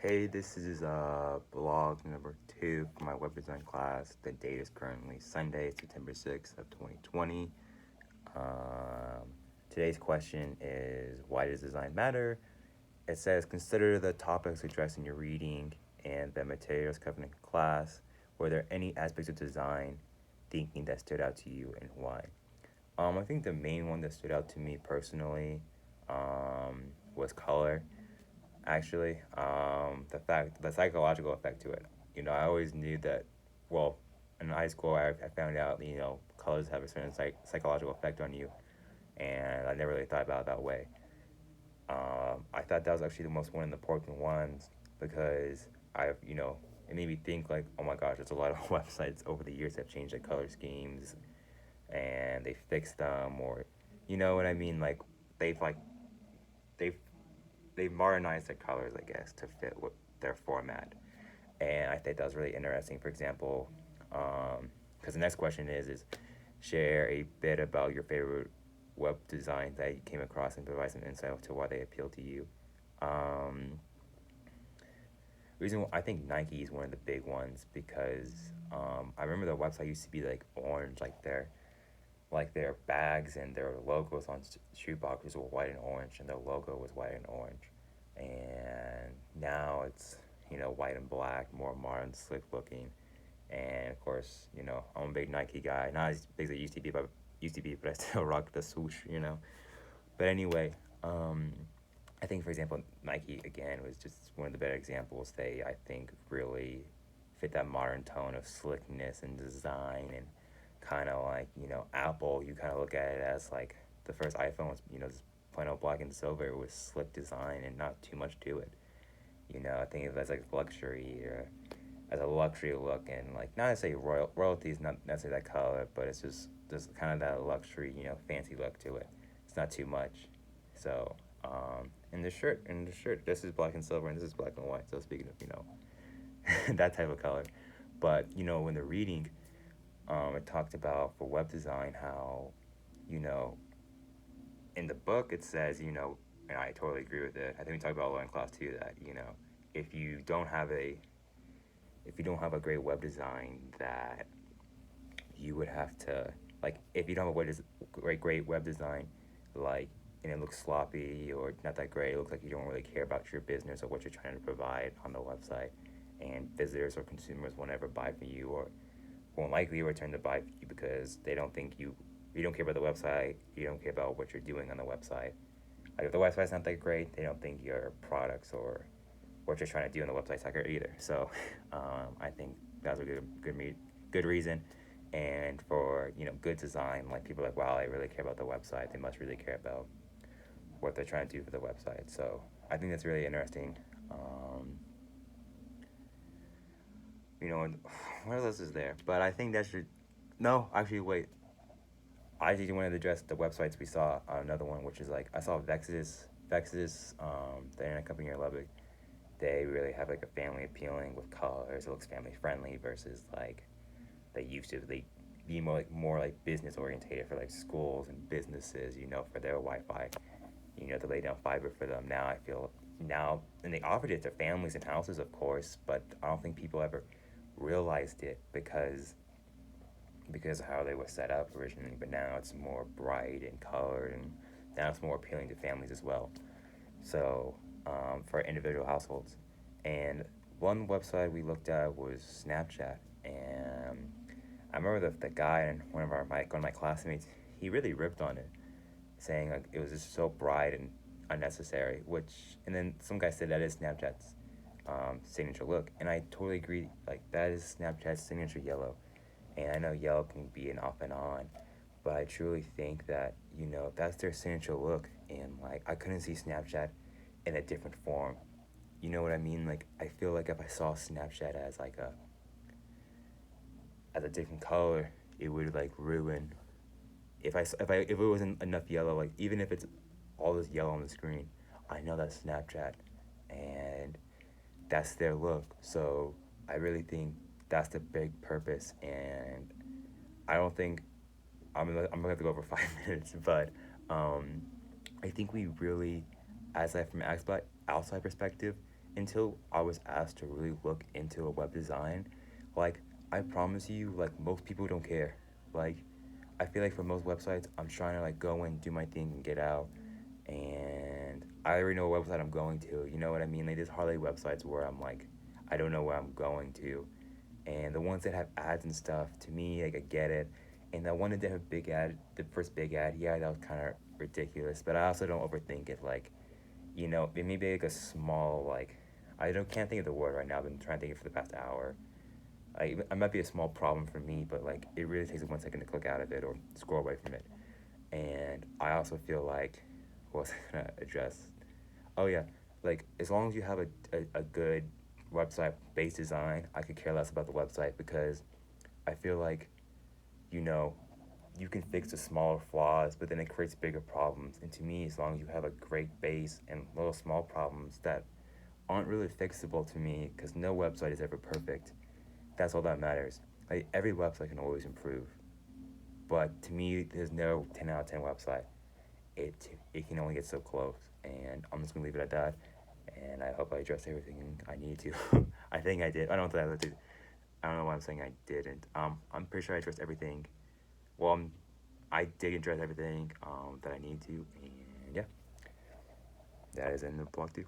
Hey, this is blog number 2 for my web design class. The date is currently Sunday, September 6th of 2020. Um, Today's question is, why does design matter? It says, consider the topics addressed in your reading and the materials covered in class. Were there any aspects of design thinking that stood out to you, and why? I think the main one that stood out to me personally was color. Actually, the psychological effect to it. I always knew that. Well, in high school, I found out colors have a certain psychological effect on you, and I never really thought about it that way. I thought that was actually the most one of the important ones because it made me think like, oh my gosh, there's a lot of websites over the years that have changed their color schemes and they fixed them, or you know what I mean, like they've like they've they've modernized their colors, I guess, to fit what their format. And I think that was really interesting. For example, because the next question is share a bit about your favorite web designs that you came across and provide some insight to why they appeal to you. Um, Reason I think Nike is one of the big ones because I remember the website used to be like orange, like their bags and their logos on shoe boxes were white and orange, and their logo was white and orange. And now it's white and black, more modern, slick looking. And of course, I'm a big Nike guy, not as big as it used to be, but I still rock the swoosh. But anyway, I think for example, Nike again was just one of the better examples. They I think really fit that modern tone of slickness and design, and kind of like Apple. You kind of look at it as like the first iPhone was just plain old black and silver. It was slick design and not too much to it. I think of it as like luxury, or as a luxury look, and like not to say royalty is not necessarily that color, but it's just kind of that luxury, fancy look to it. It's not too much. So, and the shirt, this is black and silver, and this is black and white. So speaking of that type of color, but when the reading, it talked about for web design how you know in the book it says and I totally agree with it. I think we talked about a lot in class too that if you don't have a if you don't have a great web design, that you would have to, like, if you don't have a great web design, like, and it looks sloppy or not that great, it looks like you don't really care about your business or what you're trying to provide on the website, and visitors or consumers won't ever buy from you, or won't likely return to buy from you because they don't think you don't care about the website, you don't care about what you're doing on the website. Like, if the website's not that great, they don't think your products or what you're trying to do on the website's not great either. So I think that's a good reason. And for good design, like people are like, wow, they really care about the website. They must really care about what they're trying to do for the website. So I think that's really interesting. Um, and what else is there? But I think that should. No, actually, wait. I actually wanted to address the websites we saw. Another one, which is like I saw Vexus, the internet company here in Lubbock. They really have like a family appealing with colors. It looks family friendly versus like they used to be more like business orientated for like schools and businesses. For their Wi-Fi. To lay down fiber for them. Now I feel now, and they offered it to families and houses, of course, but I don't think people ever realized it because of how they were set up originally. But now it's more bright and colored, and now it's more appealing to families as well. So for individual households. And one website we looked at was Snapchat, and I remember the guy and one of my classmates, he really ripped on it, saying like it was just so bright and unnecessary. And then some guy said that is Snapchat's signature look, and I totally agree. Like that is Snapchat's signature yellow, and I know yellow can be an off and on, but I truly think that that's their signature look, and like I couldn't see Snapchat in a different form. You know what I mean? Like I feel like if I saw Snapchat as a different color, it would like ruin. If it wasn't enough yellow, like even if it's all this yellow on the screen, I know that's Snapchat, and that's their look. So I really think that's the big purpose, and I don't think I'm gonna have to go over 5 minutes, but um, I think we really, as I from outside perspective, until I was asked to really look into a web design, like I promise you, like most people don't care. Like I feel like for most websites, I'm trying to like go in, do my thing, and get out. And I already know what website I'm going to. You know what I mean? Like there's hardly websites where I'm like, I don't know where I'm going to. And the ones that have ads and stuff, to me, like I get it. And the one that did have big ad, the first big ad, yeah, that was kind of ridiculous. But I also don't overthink it. Like, it may be like a small like, I don't can't think of the word right now. I've been trying to think of it for the past hour. Like, it might be a small problem for me, but like it really takes 1 second to click out of it or scroll away from it. And I also feel like, what was I gonna address? Oh yeah, like as long as you have a good website based design, I could care less about the website because I feel like, you know, you can fix the smaller flaws, but then it creates bigger problems. And to me, as long as you have a great base and little small problems that aren't really fixable to me, because no website is ever perfect, that's all that matters. Like every website can always improve, but to me, there's no 10 out of 10 website. It can only get so close, and I'm just gonna leave it at that. And I hope I addressed everything I needed to. I think I did. I don't know if I did. I don't know why I'm saying I didn't. I'm pretty sure I addressed everything. Well, I did address everything that I need to, and yeah, that is in the block 2.